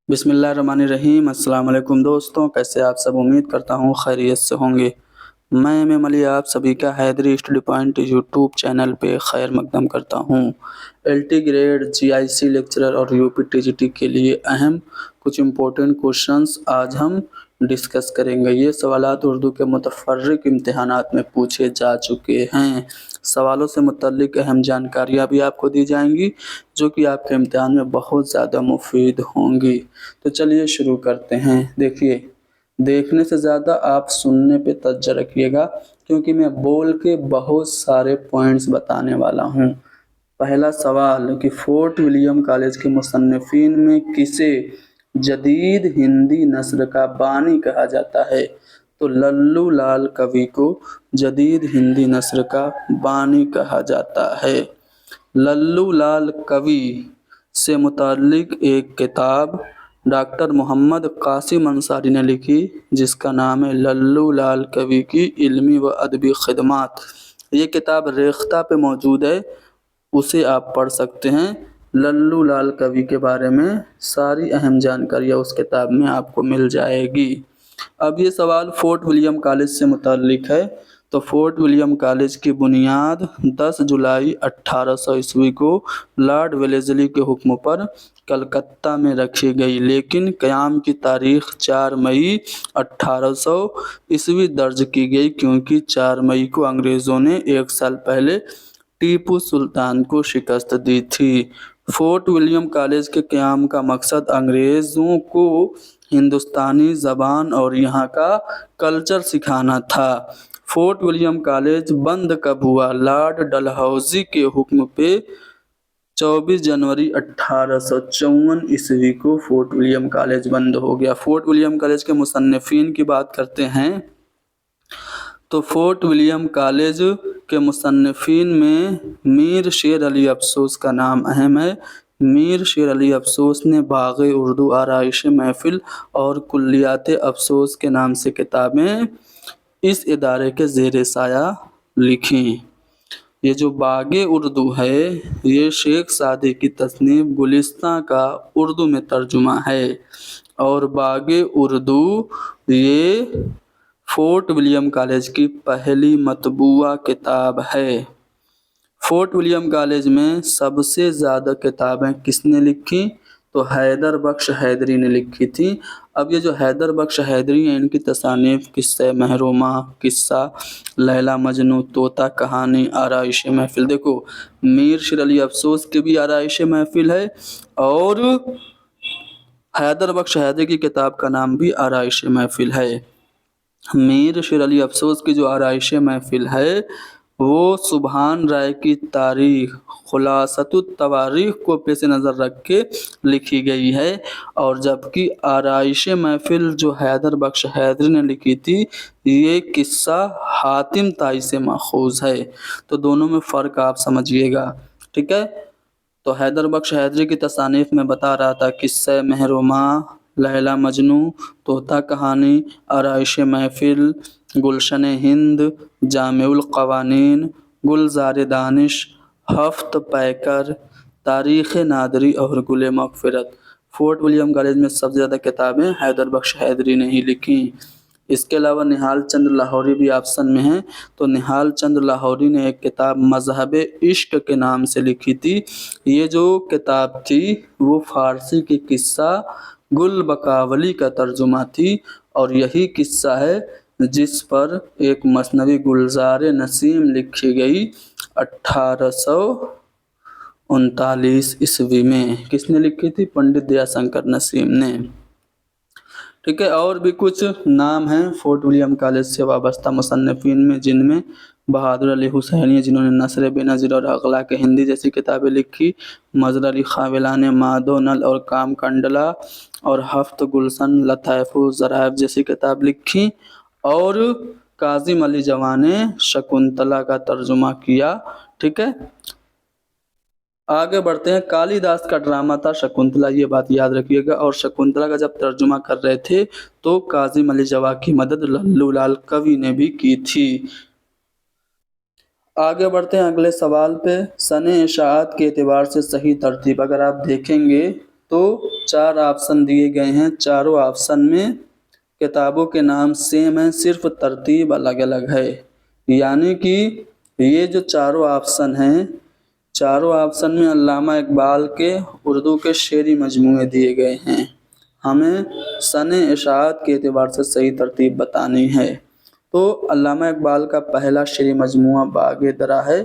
बिस्मिल्लाहिर्रहमानिर्रहीम। अस्सलाम वालेकुम दोस्तों, कैसे आप सब? उम्मीद करता हूँ खैरियत से होंगे। मैं एम अली आप सभी का Haidari study point YouTube channel पे खैर मकदम करता हूँ। एलटी ग्रेड, जीआईसी लेक्चरर और यूपी टीजीटी के लिए अहम कुछ इम्पोर्टेंट क्वेश्चंस आज हम डिस्कस करेंगे। ये सवालात उर्दू के मुतफर्रिक इम्तिहानात में पूछे जा चुके हैं। सवालों से मुतल्लिक अहम जानकारियाँ भी आपको दी जाएंगी जो कि आपके इम्तिहान में बहुत ज़्यादा मुफीद होंगी। तो चलिए शुरू करते हैं। देखिए, देखने से ज़्यादा आप सुनने पे तवज्जो रखिएगा क्योंकि मैं बोल के बहुत सारे पॉइंट्स बताने वाला हूँ। पहला सवाल कि फोर्ट विलियम कॉलेज के मुसन्निफीन में किसे जदीद हिंदी नस्र का बानी कहा जाता है? तो लल्लू लाल कवि को जदीद हिंदी नस्र का बानी कहा जाता है। लल्लू लाल कवि से मुताल्लिक एक किताब डॉक्टर मोहम्मद कासिम अंसारी ने लिखी जिसका नाम है लल्लू लाल कवि की इल्मी व अदबी खिदमात। ये किताब रेख्ता पे मौजूद है, उसे आप पढ़ सकते हैं। लल्लू लाल कवि के बारे में सारी अहम जानकारियाँ उस किताब में आपको मिल जाएगी। अब ये सवाल फोर्ट विलियम कॉलेज से मुताल्लिक है। तो फोर्ट विलियम कॉलेज की बुनियाद 10 जुलाई 1800 ईस्वी को लॉर्ड वेलेज़ली के हुक्म पर कलकत्ता में रखी गई, लेकिन क़याम की तारीख 4 मई 1800 ईस्वी दर्ज की गई क्योंकि 4 मई को अंग्रेज़ों ने एक साल पहले टीपू सुल्तान को शिकस्त दी थी। फोर्ट विलियम कॉलेज के क़याम का मकसद अंग्रेज़ों को हिंदुस्तानी ज़बान और यहाँ का कल्चर सिखाना था। फोर्ट विलियम कॉलेज बंद कब हुआ? लॉर्ड डलहौज़ी के हुक्म पे 24 जनवरी 1854 ईस्वी को फोर्ट विलियम कॉलेज बंद हो गया। फोर्ट विलियम कॉलेज के मुसन्निफीन की बात करते हैं तो फोर्ट विलियम कॉलेज के मुसन्निफीन में मीर शेर अली अफसोस का नाम अहम है। मीर शेर अली अफसोस ने बाग़ उर्दू, आराइश महफिल और कुल्लियात अफसोस के नाम से किताबें इस इदारे के ज़ेर साया लिखी। ये जो बाग़ उर्दू है ये शेख सादी की तसनीफ़ गुलिस्तां का उर्दू में तर्जुमा है और बाग़ उर्दू ये फोर्ट विलियम कॉलेज की पहली मतबूआ किताब है। फोर्ट विलियम कॉलेज में सबसे ज़्यादा किताबें किसने लिखी? तो हैदर बख्श हैदरी ने लिखी थी। अब ये जो हैदर बख्श हैदरी हैं इनकी तसानीफ़ किस्सा महरूमा, किस्सा लैला मजनू, तोता कहानी, आराइश महफिल। देखो, मीर शेर अली अफसोस की भी आराइश महफिल है और हैदर बख्श हैदरी की किताब का नाम भी आराइश महफिल है। मीर शेर अली अफसोस की जो आराइश महफिल है वो सुभान राय की तारीख खुलासतुत तवारीख को पेश नज़र रख के लिखी गई है और जबकि आराइश महफिल जो हैदर बख्श हैदरी ने लिखी थी ये किस्सा हातिम ताई से माखूज़ है। तो दोनों में फ़र्क आप समझिएगा, ठीक है। तो हैदर बख्श हैदरी की तसानीफ़ में बता रहा था किस्सा महरूमा, लैला मजनू, तोता कहानी, आराइश महफिल, गुलशन हिंद, जामिउल क़वानीन, गुलज़ार दानिश, हफ्त पैकर, तारीख़ नादरी और गुल मग़फ़िरत। फोर्ट विलियम कॉलेज में सबसे ज़्यादा किताबें हैदर बख्श हैदरी ने ही लिखी। इसके अलावा निहाल चंद लाहौरी भी ऑप्शन में हैं। तो निहाल चंद लाहौरी ने एक किताब मज़हब इश्क के नाम से लिखी थी। ये जो किताब थी वो फ़ारसी की किस्सा गुल बकावली का तर्जुमा थी और यही किस्सा है जिस पर एक मसनवी गुलज़ार नसीम लिखी गई 1839 ईस्वी में। किसने लिखी थी? पंडित दयाशंकर नसीम ने, ठीक है। और भी कुछ नाम हैं फोर्ट विलियम कॉलेज से वाबस्ता मुसन्निफीन में जिनमें बहादुर अली हुसैनी जिन्होंने नसर बेनज़ीर और अखलाक हिंदी जैसी किताबें लिखी, मज़हर अली खाविला ने मादो नल और काम कंडला और हफ्त गुलशन लताइफ़ ज़राइफ़ जैसी किताब लिखी और काज़िम अली जवां ने शकुंतला का तर्जुमा किया, ठीक है। आगे बढ़ते हैं। कालिदास का ड्रामा था शकुंतला, ये बात याद रखिएगा। और शकुंतला का जब तर्जुमा कर रहे थे तो काज़िम अली जवां की मदद लल्लू लाल कवि ने भी की थी। आगे बढ़ते हैं अगले सवाल पे। सने इशाअत के एतबार से सही तरतीब अगर आप देखेंगे تو 4 آپشن دیے گئے ہیں، چاروں آپشن میں کتابوں کے نام سیم ہیں، صرف ترتیب الگ الگ ہے۔ یعنی کہ یہ جو چاروں آپشن ہیں، چاروں آپشن میں علامہ اقبال کے اردو کے شعری مجموعے دیے گئے ہیں، ہمیں سن اشاعت کے اعتبار سے صحیح ترتیب بتانی ہے۔ تو علامہ اقبال کا پہلا شعری مجموعہ باغ درا ہے،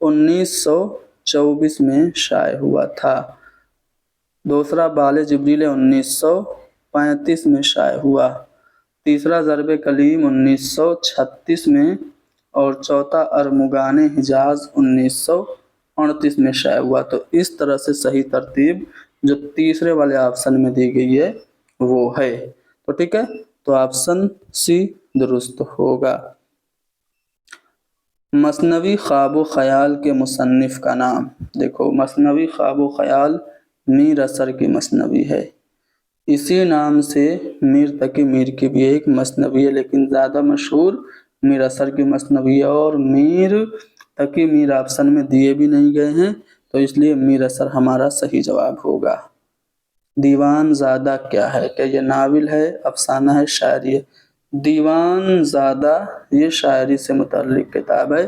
1924 میں شائع ہوا تھا۔ دوسرا بال جبریل 1935 میں شائع ہوا۔ تیسرا ضرب کلیم 1936 میں، اور چوتھا ارمغان حجاز 1938 میں شائع ہوا۔ تو اس طرح سے صحیح ترتیب جو تیسرے والے آپشن میں دی گئی ہے وہ ہے۔ تو ٹھیک ہے، تو آپشن سی درست ہوگا۔ مثنوی خواب و خیال کے مصنف کا نام، دیکھو مثنوی خواب و خیال میر اثر کی مثنوی ہے۔ اسی نام سے میر تقی میر کی بھی ایک مثنوی ہے، لیکن زیادہ مشہور میر اثر کی مثنوی ہے، اور میر تقی میر آپشن میں دیے بھی نہیں گئے ہیں، تو اس لیے میر اثر ہمارا صحیح جواب ہوگا۔ دیوان زادہ کیا ہے؟ کہ یہ ناول ہے، افسانہ ہے، شاعری ہے؟ دیوان زادہ یہ شاعری سے متعلق کتاب ہے،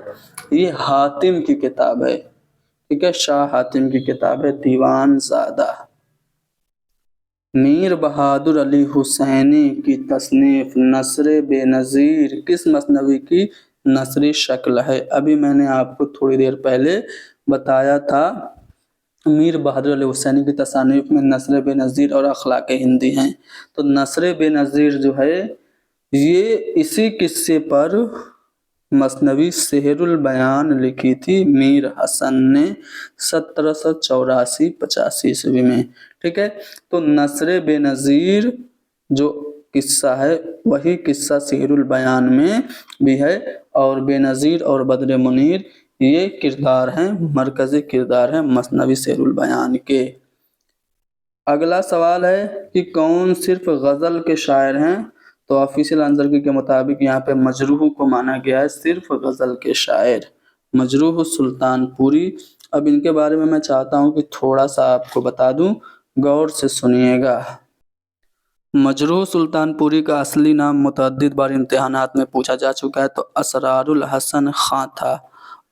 یہ حاتم کی کتاب ہے، ٹھیک ہے، شاہ حاتم کی کتاب ہے دیوان زادہ۔ میر بہادر علی حسینی کی تصنیف نثر بے نظیر کس مثنوی کی نثری شکل ہے؟ ابھی میں نے آپ کو تھوڑی دیر پہلے بتایا تھا، میر بہادر علی حسینی کی تصانیف میں نثر بے نظیر اور اخلاق ہندی ہیں۔ تو نثر بے نظیر جو ہے یہ اسی قصے پر مثنوی سحر البیان لکھی تھی میر حسن نے 1784-85 عیسوی میں، ٹھیک ہے۔ تو نثر بے نظیر جو قصہ ہے وہی قصہ سحر البیان میں بھی ہے، اور بے نظیر اور بدر منیر یہ کردار ہیں، مرکزی کردار ہیں مثنوی سحر البیان کے۔ اگلا سوال ہے کہ کون صرف غزل کے شاعر ہیں؟ تو آفیشیل آنسر کے مطابق یہاں پہ مجروح کو مانا گیا ہے صرف غزل کے شاعر، مجروح سلطان پوری۔ اب ان کے بارے میں چاہتا ہوں کہ تھوڑا سا آپ کو بتا دوں، غور سے سنیے گا۔ مجروح سلطان پوری کا اصلی نام متعدد بار امتحانات میں پوچھا جا چکا ہے، تو اسرار الحسن خاں تھا۔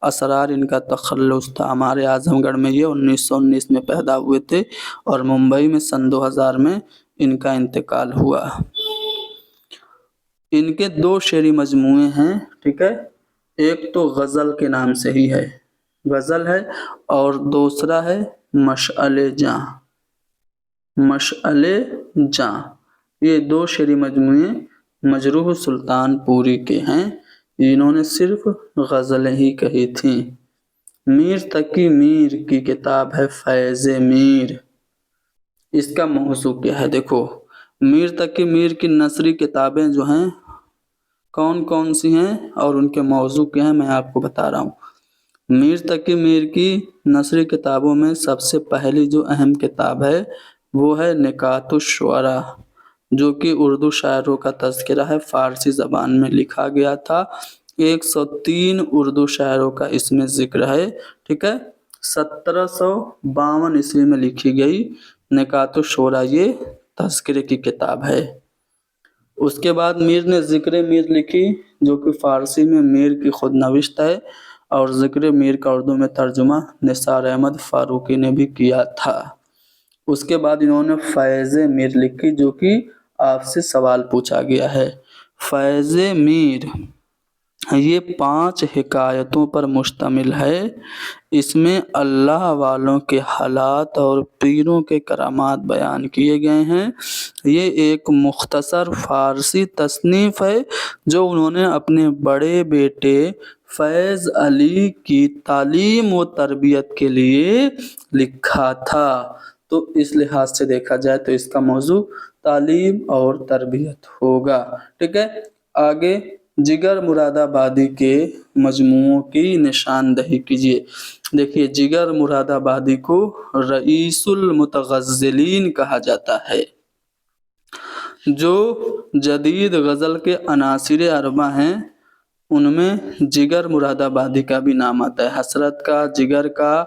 اسرار ان کا تخلص تھا۔ ہمارے اعظم گڑھ میں یہ 1919 میں پیدا ہوئے تھے، اور ممبئی میں سن 2000 میں ان کا انتقال ہوا۔ ان کے 2 شعری مجموعے ہیں، ٹھیک ہے، ایک تو غزل کے نام سے ہی ہے، غزل ہے، اور دوسرا ہے مشعل جاں۔ مشعل جاں یہ 2 شعری مجموعے مجروح سلطان پوری کے ہیں، انہوں نے صرف غزلیں ہی کہی تھیں۔ میر تقی میر کی کتاب ہے فیض میر، اس کا موضوع کیا ہے؟ دیکھو میر تقی میر کی نثری کتابیں جو ہیں کون کون سی ہیں اور ان کے موضوع کیا ہیں میں آپ کو بتا رہا ہوں۔ میر تقی میر کی نثری کتابوں میں سب سے پہلی جو اہم کتاب ہے وہ ہے نکات الشعراء، جو کہ اردو شاعروں کا تذکرہ ہے، فارسی زبان میں لکھا گیا تھا۔ 103 اردو شاعروں کا اس میں ذکر ہے، ٹھیک ہے۔ 1752 عیسوی میں لکھی گئی نکات الشعراء یہ تذکرے کی کتاب ہے۔ اس کے بعد میر نے ذکر میر لکھی، جو کہ فارسی میں میر کی خود نوشت ہے، اور ذکر میر کا اردو میں ترجمہ نثار احمد فاروقی نے بھی کیا تھا۔ اس کے بعد انہوں نے فیض میر لکھی، جو کہ آپ سے سوال پوچھا گیا ہے۔ فیض میر یہ 5 حکایتوں پر مشتمل ہے، اس میں اللہ والوں کے حالات اور پیروں کے کرامات بیان کیے گئے ہیں۔ یہ ایک مختصر فارسی تصنیف ہے جو انہوں نے اپنے بڑے بیٹے فیض علی کی تعلیم و تربیت کے لیے لکھا تھا۔ تو اس لحاظ سے دیکھا جائے تو اس کا موضوع تعلیم اور تربیت ہوگا، ٹھیک ہے۔ آگے جگر مراد آبادی کے مجموعوں کی نشاندہی کیجیے۔ دیکھیے جگر مراد آبادی کو رئیس المتغزلین کہا جاتا ہے۔ جو جدید غزل کے عناصر اربع ہیں ان میں جگر مراد آبادی کا بھی نام آتا ہے، حسرت کا، جگر کا،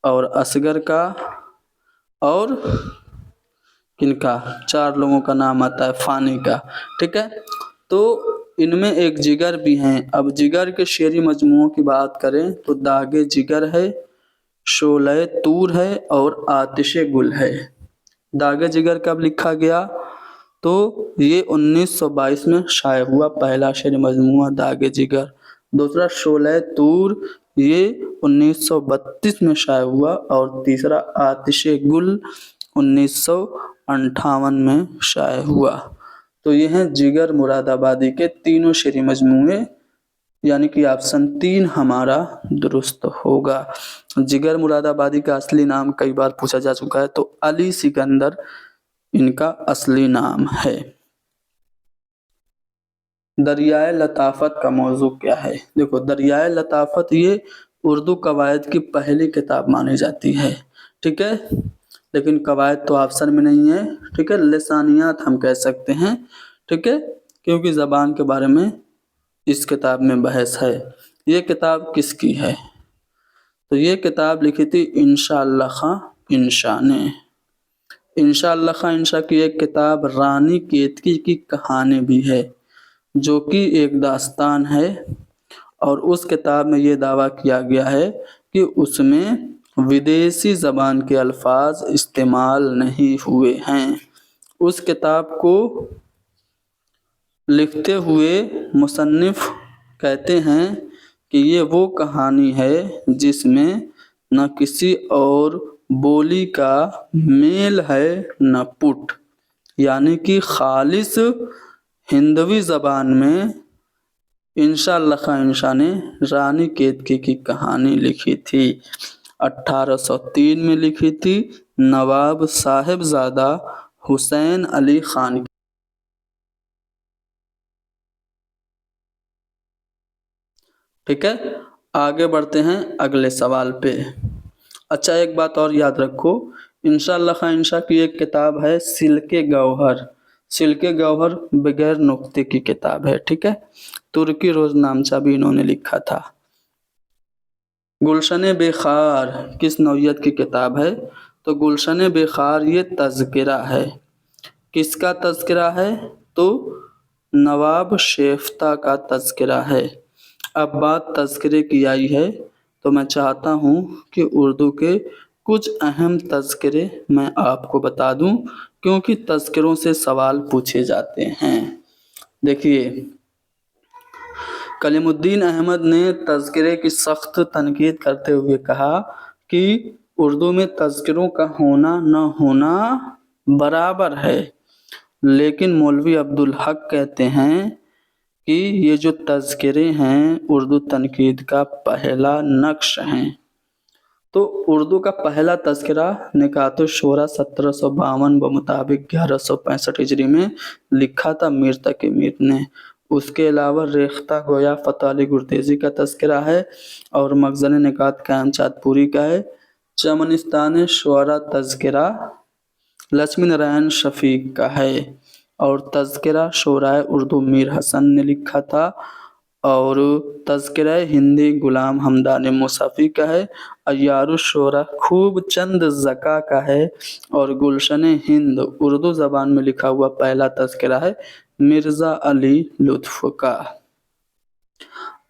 اور اصغر کا، اور किनका, 4 लोगों का नाम आता है फानी का, ठीक है। तो इनमें एक जिगर भी हैं। अब जिगर के शेरी मजमूओं की बात करें तो दागे जिगर है, शोले तूर है और आतिशे गुल है। दागे जिगर कब लिखा गया? तो ये 1922 में शाये हुआ पहला शेर मजमूआ दागे जिगर। दूसरा शोले तूर, ये 1932 में शाये हुआ। और तीसरा आतिशे गुल 1958 में शाये हुआ। तो ये हैं जिगर मुरादाबादी के तीनों शेरी मजमूए, यानी कि ऑप्शन 3 हमारा दुरुस्त होगा। जिगर मुरादाबादी का असली नाम कई बार पूछा जा चुका है, तो अली सिकंदर इनका असली नाम है। दरियाए लताफत का मौजू क्या है? देखो, दरियाए लताफत ये उर्दू कवायद की पहली किताब मानी जाती है, ठीक है। लेकिन कवायद तो ऑप्शन में नहीं है, ठीक है। लिसानियात हम कह सकते हैं, ठीक है, क्योंकि ज़बान के बारे में इस किताब में बहस है। ये किताब किसकी है? तो ये किताब लिखी थी इंशा अल्लाह खां इंशा ने। इंशा अल्लाह खां इंशा की एक किताब रानी केतकी की कहानी भी है, जो कि एक दास्तान है। और उस किताब में ये दावा किया गया है कि उसमें विदेशी ज़बान के अल्फाज इस्तेमाल नहीं हुए हैं। उस किताब को लिखते हुए मुसन्निफ़ कहते हैं कि ये वो कहानी है जिसमें न किसी और बोली का मेल है न पुट, यानी कि खालिस हिंदवी ज़बान में इंशा अल्लाह खां इंशा ने रानी केतकी की कहानी लिखी थी। 1803 में लिखी थी, नवाब साहिबजादा हुसैन अली खान। ठीक है, आगे बढ़ते हैं अगले सवाल पे। अच्छा, एक बात और याद रखो, इंशा अल्लाह खां इंशा की एक किताब है सिल्के गौहर। सिल्के गौहर बगैर नुक्ते की किताब है, ठीक है। तुर्की रोजनामचा भी इन्होंने लिखा था। गुलशन बेखार किस नौयत की किताब है? तो गुलशन बेखार ये तज़किरा है। किसका तज़किरा है? तो नवाब शेफ्ता का तज़किरा है। अब बात तज़किरे की आई है, तो मैं चाहता हूँ कि उर्दू के कुछ अहम तज़किरे मैं आपको बता दूँ, क्योंकि तज़किरों से सवाल पूछे जाते हैं। देखिए, कलीमुद्दीन अहमद ने तज़किरे की सख्त तनकीद करते हुए कहा कि उर्दू में तज़किरों का होना न होना बराबर है। लेकिन मौलवी अब्दुल हक कहते हैं कि ये जो तज़किरे हैं उर्दू तनकीद का पहला नक्श हैं। तो उर्दू का पहला तज़किरा निकातो शोरा 1752 बमुताबिक 1165 हिजरी में लिखा था मीर तकी मीर ने। उसके अलावा रेख्ता गोया फ़तह अली गुरतेज़ी का तज़किरा है और मखज़न निकात कायम चाँदपुरी का है। चमनिस्तान शुअरा तज़किरा लक्ष्मी नारायण शफ़ीक का है और तज़किरा शुअराए उर्दू मीर हसन ने लिखा था और तज़किरा हिंदी गुलाम हमदानी मुसफ़ी का है। अय्यारुश शुअरा खूब चंद ज़का का है और गुलशन हिंद उर्दू ज़बान में लिखा हुआ पहला तज़किरा है मिर्ज़ा अली लुत्फ़ का।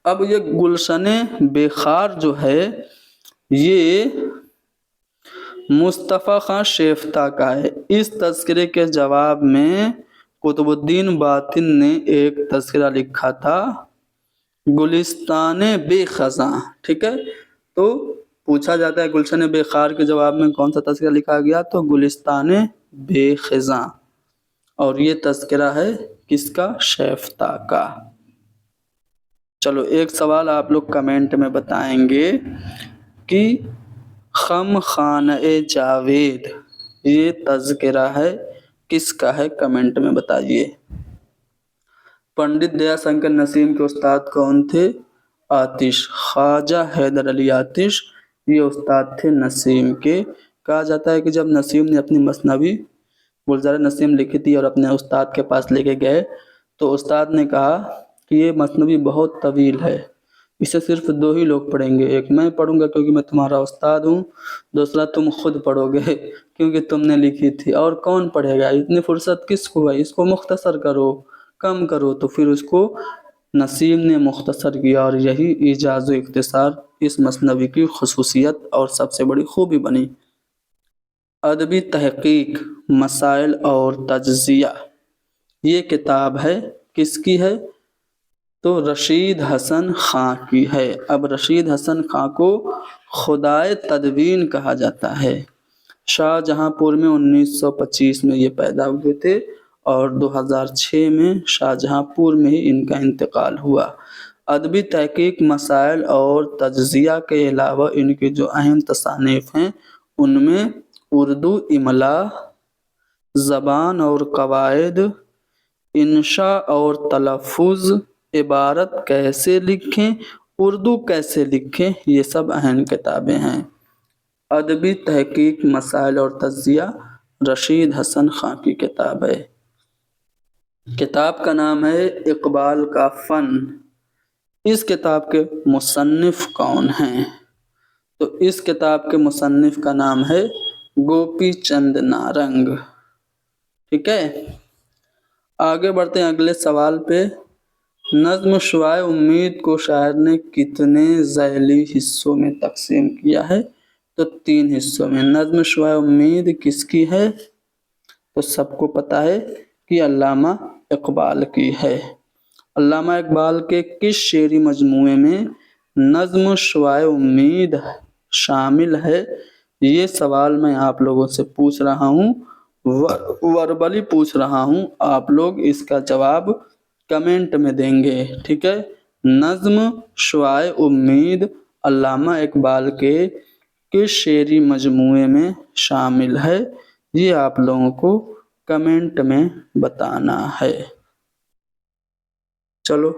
अब ये गुलशन बेखार जो है ये मुस्तफ़ा खां शेफ्ता का है। इस तज़किरे के जवाब में कुतुबुद्दीन बातिन ने एक तज़किरा लिखा था गुलिस्तान बेखज़ां, ठीक है। तो पूछा जाता है गुलशन बेखार के जवाब में कौन सा तज़किरा लिखा गया? तो गुलिस्तान बेखज़ां, और ये तज़किरा है किसका? शेफ्ता का। चलो, एक सवाल आप लोग कमेंट में बताएंगे कि खम खाने जावेद ये तज़किरा है किसका है? कमेंट में बताइए। पंडित दयाशंकर नसीम के उस्ताद कौन थे? आतिश, ख्वाजा हैदर अली आतिश ये उस्ताद थे नसीम के। कहा जाता है कि जब नसीम ने अपनी मसनवी गुलजार नसीम लिखी थी और अपने उस्ताद के पास लेके गए, तो उस्ताद ने कहा कि ये मसनवी बहुत तवील है, इसे सिर्फ 2 ही लोग पढ़ेंगे, एक मैं पढ़ूंगा क्योंकि मैं तुम्हारा उस्ताद हूँ, दूसरा तुम खुद पढ़ोगे क्योंकि तुमने लिखी थी। और कौन पढ़ेगा, इतनी फुर्सत किसको है, इसको मुख्तसर करो, कम करो। तो फिर उसको नसीम ने मुख्तसर किया और यही इजाज़ व इख्तिसार इस मसनवी की खसूसियत और सबसे बड़ी खूबी बनी। अदबी तहक़ीक़, मसाइल और तज्ज़िया, ये किताब है, किसकी है, तो रशीद हसन खां की है। अब रशीद हसन खां को खुदाए तदवीन कहा जाता है। शाहजहांपुर में 1925 में ये पैदा हुए थे और 2006 में शाहजहांपुर में ही इनका इंतकाल हुआ। अदबी तहक़ीक़, मसाइल और तज्ज़िया के अलावा इनकी जो अहम तसानीफ़ हैं उनमें उर्दू इमला, ज़बान और कवायद, इंशा और तलफ़्फ़ुज़, इबारत कैसे लिखें, उर्दू कैसे लिखें, ये सब अहम किताबें हैं। अदबी तहक़ीक़, मसाइल और तज्ज़िया रशीद हसन खां की किताब है। किताब का नाम है इक़बाल का फ़न। इस किताब के मुसन्निफ़ कौन हैं, तो इस किताब के मुसन्निफ़ का नाम है गोपी चंद नारंग। ठीक है, आगे बढ़ते हैं अगले सवाल पे। नज़्म शुआए उम्मीद को शायर ने कितने ज़ैली हिस्सों में तकसीम किया है, तो 3 हिस्सों में। नज़्म शुआए उम्मीद किसकी है, तो सबको पता है कि अल्लामा इक़बाल की है। अल्लामा इक़बाल के किस शेरी मजमूए में नज़्म शुआए उम्मीद शामिल है, ये सवाल मैं आप लोगों से पूछ रहा हूँ, वर्बली पूछ रहा हूँ। आप लोग इसका जवाब कमेंट में देंगे। ठीक है, नज़्म शुआए उम्मीद अल्लामा इक़बाल के किस शेरी मजमूए में शामिल है, ये आप लोगों को कमेंट में बताना है। चलो,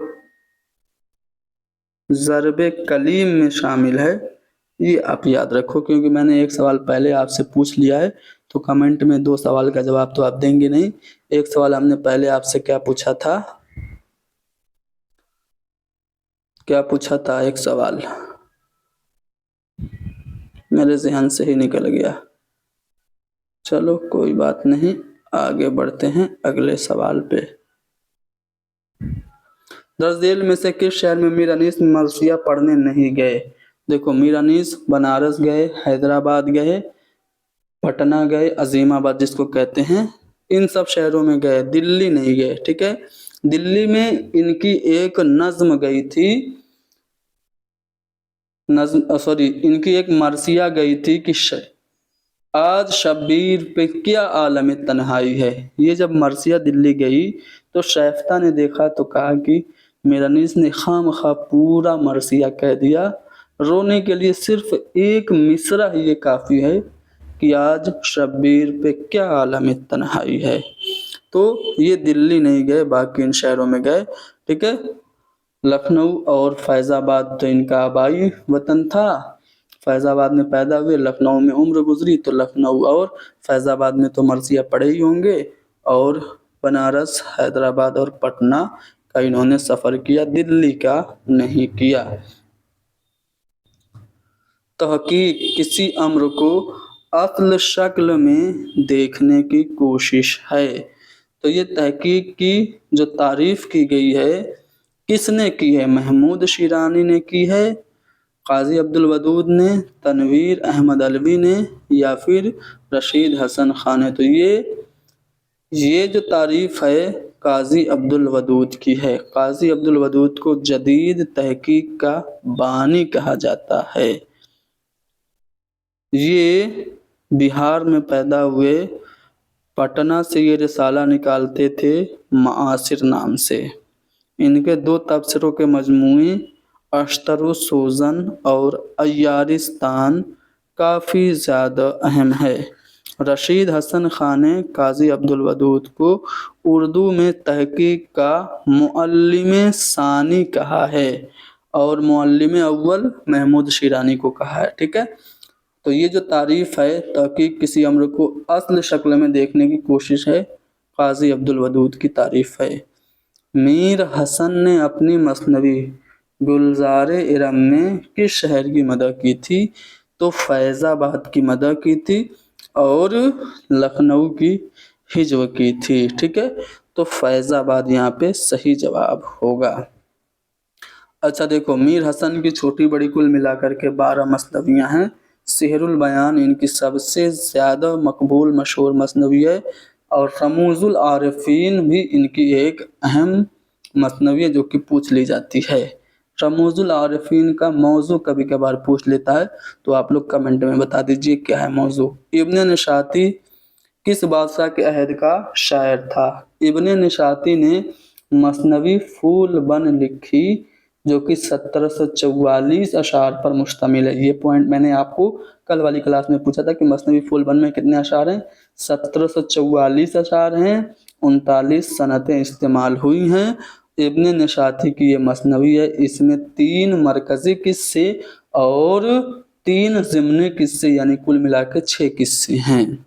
ज़रबे कलीम में शामिल है, ये आप याद रखो क्योंकि मैंने एक सवाल पहले आपसे पूछ लिया है, तो कमेंट में 2 सवाल का जवाब तो आप देंगे नहीं। एक सवाल हमने पहले आपसे क्या पूछा था, क्या पूछा था, एक सवाल मेरे ज़हन से ही निकल गया। चलो कोई बात नहीं, आगे बढ़ते हैं अगले सवाल पे। दर्ज में से किस शहर में मीर अनीस मरसिया पढ़ने नहीं गए। देखो, मीर अनीस बनारस गए, हैदराबाद गए, पटना गए, अजीमाबाद जिसको कहते हैं, इन सब शहरों में गए, दिल्ली नहीं गए। ठीक है, दिल्ली में इनकी एक नज़्म गई थी, इनकी एक मरसिया गई थी कि आज शब्बीर पे क्या आलम तन्हाई है। ये जब मरसिया दिल्ली गई तो शैफ्ता ने देखा तो कहा कि मीर अनीस ने खामखा पूरा मरसिया कह दिया, रोने के लिए सिर्फ एक मिसरा ही ये काफ़ी है कि आज शब्बीर पे क्या आलम तन्हाई है। तो ये दिल्ली नहीं गए, बाकी इन शहरों में गए। ठीक है, लखनऊ और फैज़ाबाद तो इनका आबाई वतन था, फैज़ाबाद में पैदा हुए, लखनऊ में उम्र गुजरी, तो लखनऊ और फैज़ाबाद में तो मरसिया पढ़े ही होंगे, और बनारस, हैदराबाद और पटना का इन्होंने सफ़र किया, दिल्ली का नहीं किया। तहकीक, किसी अम्र को असल शक्ल में देखने की कोशिश है। तो ये तहकीक की जो तारीफ़ की गई है, किसने की है, महमूद शिरानी ने की है, काजी अब्दुल वदूद ने, तनवीर अहमद अलवी ने, या फिर रशीद हसन खान ने। तो ये जो तारीफ़ है काजी अब्दुल वदूद की है। काजी अब्दुल वदूद को जदीद तहकीक का बानी कहा जाता है। ये बिहार में पैदा हुए, पटना से ये रिसाला निकालते थे मासिर नाम से। इनके 2 तबसरों के मजमूए अश्तरुस्सूज़न और अय्यारिस्तान काफ़ी ज़्यादा अहम है। रशीद हसन खान ने काजी अब्दुल वदूद को उर्दू में तहकीक का मुअल्लिम सानी कहा है और मुअल्लिम अव्वल महमूद शिरानी को कहा है। ठीक है, तो ये जो तारीफ़ है, तहकीक किसी अम्र को असल शक्ल में देखने की कोशिश है, काजी अब्दुल वदूद की तारीफ़ है। मीर हसन ने अपनी मसनवी गुलजार इरम ने किस शहर की मदद की थी? तो फैज़ाबाद की मदद की थी और लखनऊ की हिज्व की थी। ठीक है, तो फैज़ाबाद यहाँ पे सही जवाब होगा। अच्छा देखो, मीर हसन की छोटी बड़ी कुल मिलाकर के 12 मसनवियाँ हैं। सिहरुल बयान इनकी सबसे ज़्यादा मकबूल मशहूर मसनवी है और रमूजुल आरिफीन भी इनकी एक अहम मसनवी है जो कि पूछ ली जाती है। रमूजुल आरिफीन का मौजू कभी कभार पूछ लेता है, तो आप लोग कमेंट में बता दीजिए क्या है मौजू। इब्न निशाती किस बादशाह के अहद का शायर था? इब्न निशाती ने मसनवी फूल बन लिखी जो कि 1744 अशार पर मुश्तमिल है। ये पॉइंट मैंने आपको कल वाली क्लास में पूछा था कि मसनवी फूल बन में कितने अशार हैं? 1744 अशार हैं, 39 सनतें इस्तेमाल हुई हैं। इब्न निशाती की ये मसनवी है, इसमें 3 मरकज़ी किस्से और 3 ज़िम्नी किस्से यानी कुल मिला के 6 किस्से हैं।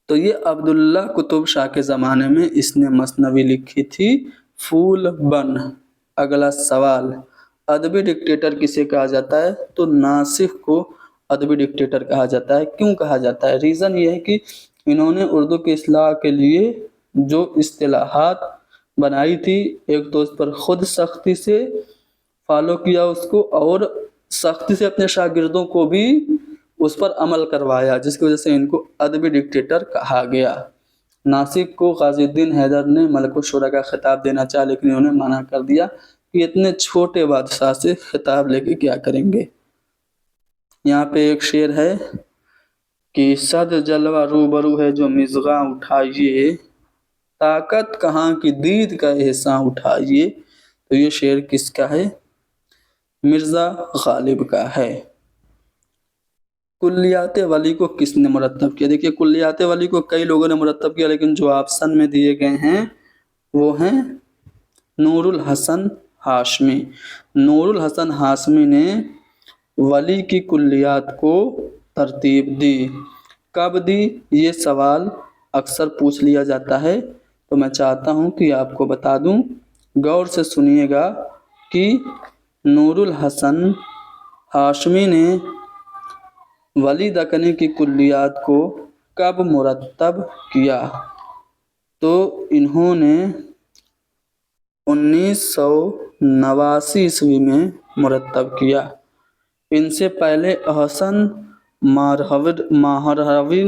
तो ये अब्दुल्ला कुतुब शाह के ज़माने में इसने मसनवी लिखी थी, फूल बन। अगला सवाल, अदबी डिक्टेटर किसे कहा जाता है? तो नासिख को अदबी डिक्टेटर कहा जाता है। क्यों कहा जाता है? रीज़न ये है कि इन्होंने उर्दू की इस्लाह के लिए जो इस्तिलाहात बनाई थी, एक तो उस पर खुद सख्ती से फॉलो किया उसको और सख्ती से अपने शागिर्दों को भी उस पर अमल करवाया, जिसकी वजह से इनको अदबी डिक्टेटर कहा गया। नासिक को गाज़ीउद्दीन हैदर ने मलक शुरा का खिताब देना चाहा, लेकिन उन्होंने मना कर दिया कि इतने छोटे बादशाह से खिताब लेके क्या करेंगे। यहाँ पे एक शेर है कि सद जलवा रूबरू है जो मिज़गा उठाइए, ताकत कहाँ की दीद का एहसां उठाइए। तो ये शेर किसका है? मिर्ज़ा गालिब का है। कुल्लियात वली को किसने मुरत्तब किया? देखिए, कुल्लियात वली को कई लोगों ने मुरत्तब किया, लेकिन जो ऑप्शन में दिए गए हैं वो हैं नूरुल हसन हाशमी। नूरुल हसन हाशमी ने वली की कुल्लियात को तरतीब दी। कब दी? ये सवाल अक्सर पूछ लिया जाता है, तो मैं चाहता हूँ कि आपको बता दूँ। गौर से सुनिएगा कि नूरुल हसन हाशमी ने वली दकनी की कुल्लियात को कब मुरत्तब किया? तो इन्होंने 1989 ईस्वी में मुरत्तब किया। इनसे पहले अहसन मारहरवी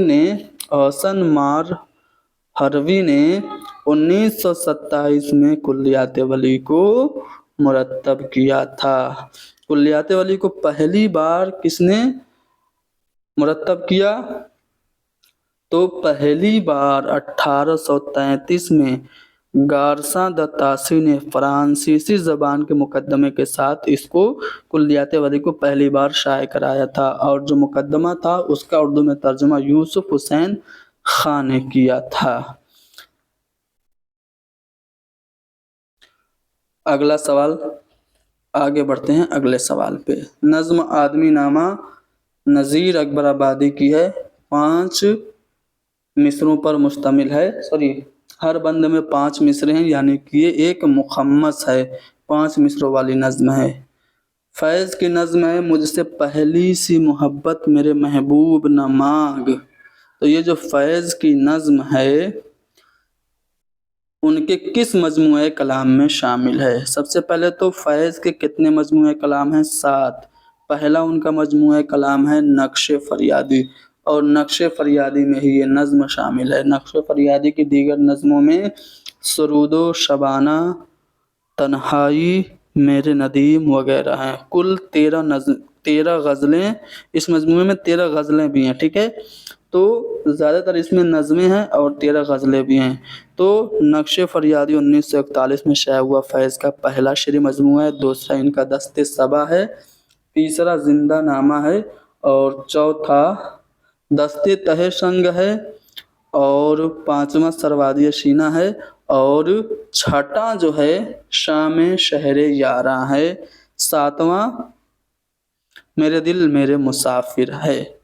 ने 1927 में कुल्लियात वली को मुरत्तब किया था। कुल्लियात वली को पहली बार किसने मुरत्तब किया? तो पहली बार 1833 में गारसा द तासी ने फ्रांसीसी ज़बान के मुकदमे के साथ इसको कुल्लियात वली को पहली बार शाये कराया था, और जो मुकदमा था उसका उर्दू में तर्जुमा यूसुफ हुसैन खान ने किया था। अगला सवाल, आगे बढ़ते हैं अगले सवाल पे। नज़्म आदमी नामा नज़ीर अकबर आबादी की है, 5 मिसरों पर मुश्तमिल है। हर बंद में 5 मिसरे हैं, यानी कि ये एक मुखम्मस है, 5 मिसरों वाली नज़्म है। फैज़ की नज़्म है, मुझसे पहली सी मोहब्बत मेरे महबूब न मांग। तो ये जो फैज़ की नज़्म है उनके किस मजमूए कलाम में शामिल है? सबसे पहले तो फैज़ के कितने मजमूए कलाम हैं? 7। पहला उनका मजमूए कलाम है नक्श फरियादी, और नक्श फरियादी में ही ये नज़्म शामिल है। नक्श फरियादी की दीगर नज़्मों में सुरूदो शबाना, तन्हाई, मेरे नदीम वगैरह हैं। कुल 13 गज़लें इस मजमूए में 13 गज़लें भी हैं। ठीक है, तो ज़्यादातर इसमें नज़में हैं और 13 गज़लें भी हैं। तो नक्श फरियादी 1941 में शाया हुआ फैज़ का पहला शेरी मजमूआ है। दूसरा इनका दस्ते सबा है, तीसरा जिंदा नामा है, और चौथा दस्ते तहे संग है, और 5वां सरवादी शीना है, और 6ठा जो है शाम शहरे यारा है, 7वां मेरे दिल मेरे मुसाफिर है।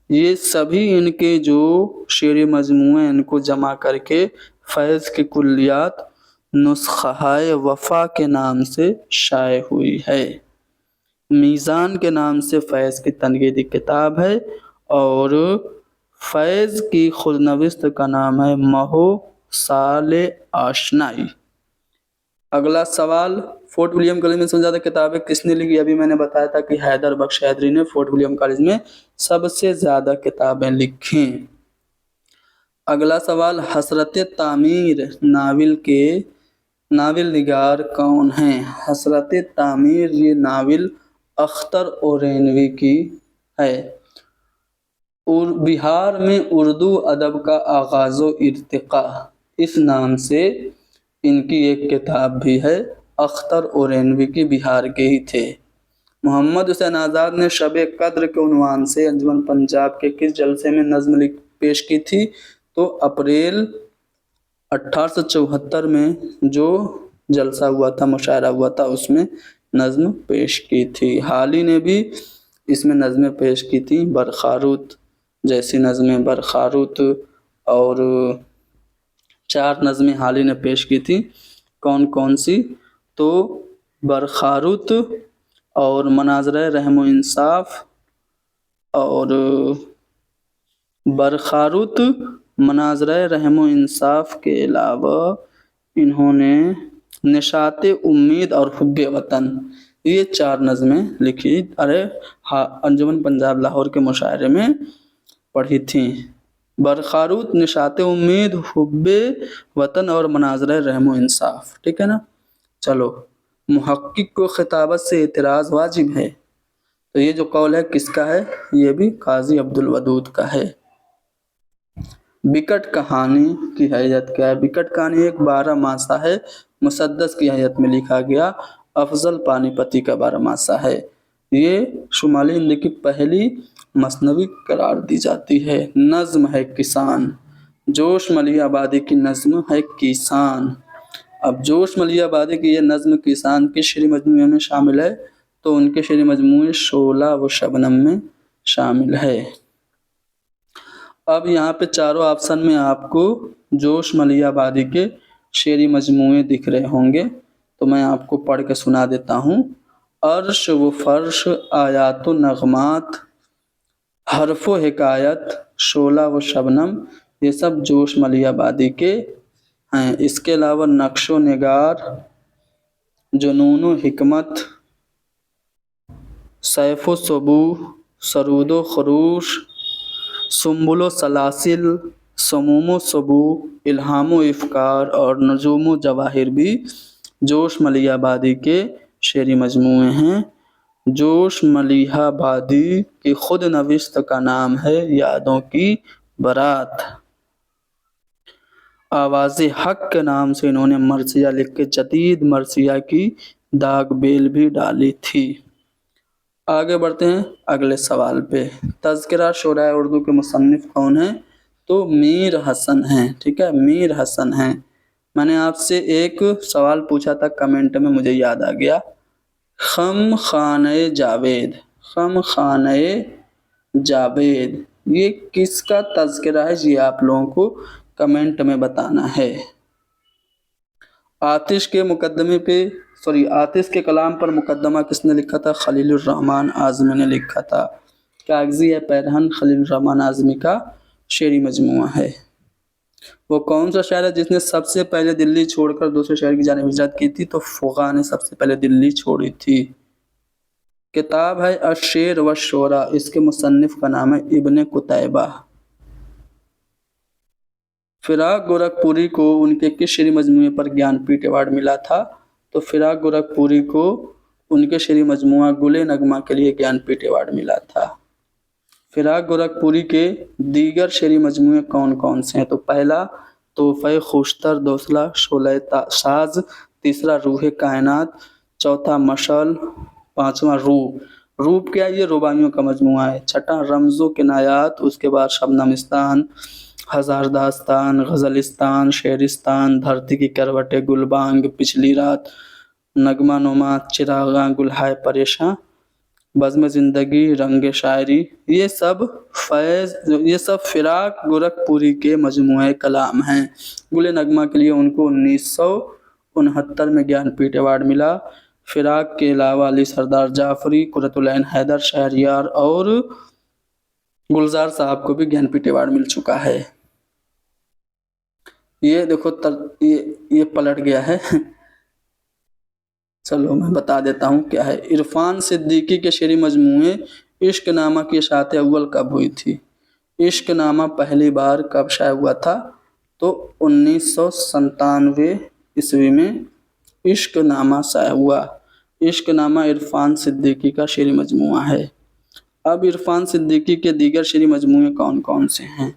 ये सभी इनके जो शेर मजमूए इनको जमा करके फैज़ की कुल्लियात नुस्खा वफा के नाम से शाये हुई है। मीज़ान के नाम से फैज़ की तनकीदी किताब है और फैज़ की खुदनविस्त का नाम है महो साले आशनाई। अगला सवाल, फोर्ट विलियम कॉलेज में सबसे ज़्यादा किताबें किसने लिखी? अभी मैंने बताया था कि हैदर बख्श हैदरी ने फोर्ट विलियम कॉलेज में सबसे ज़्यादा किताबें लिखी। अगला सवाल, हसरत तामीर नावल के नावल निगार कौन हैं? हसरत तामीर ये नावल अख्तर ओरैनवी की है। और बिहार में उर्दू अदब का आगाज़ो इर्तिक़ा इस नाम से इनकी एक किताब भी है। अख्तर ओरैनवी की बिहार के ही थे। मोहम्मद हुसैन आज़ाद ने शब कद्र के उन्वान से अंजुमन पंजाब के किस जलसे में नज़्म पेश की थी? तो अप्रैल 1874 में जो जलसा हुआ था, मुशायरा हुआ था, उसमें नज़्म पेश की थी। हाली ने भी इसमें नज़में पेश की थी, बरखारुत जैसी नज़में, बरखारुत और 4 नज़में हाली ने पेश की थी। कौन कौन सी? तो बरखारुत और मनाज़र रहम इंसाफ और बरखारुत, मनाज़र रहम इंसाफ के अलावा इन्होंने निशाते उम्मीद और हुब्बे वतन ये 4 नज़में लिखी। अंजुमन पंजाब लाहौर के मुशायरे में पढ़ी थी। बरखारुत, निशाते उम्मीद, हुब्बे वतन और मनाज़र रहम इंसाफ। ठीक है ना। चलो, मुहक्किक को खिताबत से एतराज़ वाजिब है, तो ये जो कौल है किसका है? ये भी काजी अब्दुल वदूद का है। बिकट कहानी की हैयत क्या है? बिकट कहानी एक 12 मासा है, मुसद्दस की हैयत में लिखा गया। अफजल पानीपती का 12 मासा है। ये शुमाली हिंद की पहली मसनवी करार दी जाती है। नज़्म है किसान, जोश मलिया आबादी की नज़्म है किसान। अब जोश मलिया आबादी की ये नज़्म किसान के शेरी मजमूए में शामिल है, तो उनके शेरी मजमूए शोला व शबनम में शामिल है। अब यहाँ पे चारों ऑप्शन में आपको जोश मलिया आबादी के शेरी मजमूए दिख रहे होंगे, तो मैं आपको पढ़ के सुना देता हूँ। अर्श व फर्श, आयात व नगमात, हरफ व हिकायत, शोला व शबनम, ये सब जोश मलिया आबादी के हैं। इसके अलावा नक्शो निगार, जुनून हिकमत, सैफ़ो सबू, सरूदो खरूश, सुम्बुलो सलासिल, समूमो सबू, इल्हामो इफ़कार और नजूमो जवाहिर भी जोश मलिया आबादी के शेरी मजमूए हैं। जोश मलिहा आबादी की खुद नविश्त का नाम है यादों की बारात। आवाज़ हक के नाम से इन्होंने मरसिया लिख के जदीद मरसिया की दाग बेल भी डाली थी। आगे बढ़ते हैं अगले सवाल पे। तज़किरा शुराए उर्दू के मुसन्निफ़ कौन हैं? तो मीर हसन हैं। ठीक है, मीर हसन हैं। मैंने आपसे एक सवाल पूछा था कमेंट में, मुझे याद आ गया। खम खाने जावेद, खम खाने जावेद ये किसका तज़किरा है? ये आप लोगों को कमेंट में बताना है। आतिश के मुकदमे पे आतिश के कलाम पर मुकदमा किसने लिखा था? खलीलुर रहमान आज़मी ने लिखा था। कागज़ी है पैरहन खलीलुर रहमान आज़मी का शेरी मजमूआ है। वो कौन सा शायर है जिसने सबसे पहले दिल्ली छोड़कर दूसरे शहर की जानिब हिजरत की थी? तो फुगा ने सबसे पहले दिल्ली छोड़ी थी। किताब है अश-शेर व शोरा, इसके मुसन्निफ़ का नाम है इब्ने कुतैबा। फिराक गोरखपुरी को उनके किस शेरी मजमूए पर ज्ञानपीठ अवार्ड मिला था? तो फिराक गोरखपुरी को उनके शेरी मजमूआ गुले नगमा के लिए ज्ञानपीठ अवार्ड मिला था। फिराक गोरखपुरी के दीगर शेरी मजमूए कौन कौन से हैं? तो पहला तोहफ़े खुशतर, दूसरा शोले साज, तीसरा रूह कायनात, चौथा मशल, पांचवा रूप। रूप क्या है? ये रुबाइयों का मजमूआ है। छठा रमज़ो किनायात, उसके बाद शबनमिस्तान, हज़ार दास्तान, गज़लिस्तान, शेरिस्तान, धरती की करवटें, गुलबांग, पिछली रात, नगमा नुमा, चिरागा, गुलहाय परेशान, बज़्म ज़िंदगी, रंग शायरी, ये सब फिराक गोरखपुरी के मजमूए कलाम हैं। गुले नगमा के लिए उनको 69 में ज्ञानपीठ अवार्ड मिला। फिराक के अलावा अली सरदार जाफरी, कुर्रतुल ऐन हैदर, शहरयार और गुलजार साहब को भी ज्ञानपीठ अवार्ड मिल चुका है। ये देखो ये पलट गया है। चलो मैं बता देता हूँ क्या है। इरफान सिद्दीकी के शेरी मजमूए इश्क नामा की इशाअत अव्वल कब हुई थी? इश्क नामा पहली बार कब शाया हुआ था? तो 1997 ईस्वी में इश्क नामा शाया हुआ। इश्क नामा इरफान सिद्दीकी का शेरी मजमूआ है। अब इरफान सिद्दीकी के दीगर शेरी मजमूए कौन कौन से हैं?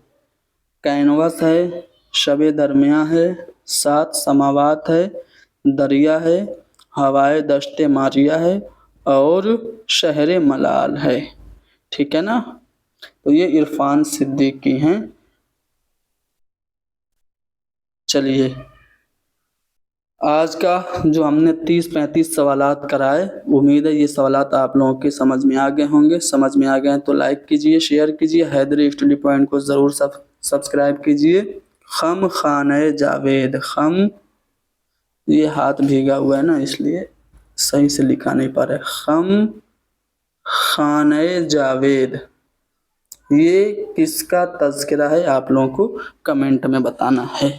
कैनवस है, शबे दरमियाँ है, सात समावात है, दरिया है, हवाए दश्ते मारिया है और शहर मलाल है। ठीक है ना? तो ये इरफान सिद्दीकी हैं। चलिए आज का जो हमने 30-35 सवालात कराए, उम्मीद है ये सवालात आप लोगों के समझ में आ गए होंगे। समझ में आ गए तो लाइक कीजिए, शेयर कीजिए, हैदरी स्टडी पॉइंट को ज़रूर सब्सक्राइब कीजिए। खम खाने जावेद, खम, ये हाथ भीगा हुआ है ना इसलिए सही से लिखा नहीं पा रहा है। खम खाने जावेद, ये किसका तज़किरा है आप लोगों को कमेंट में बताना है।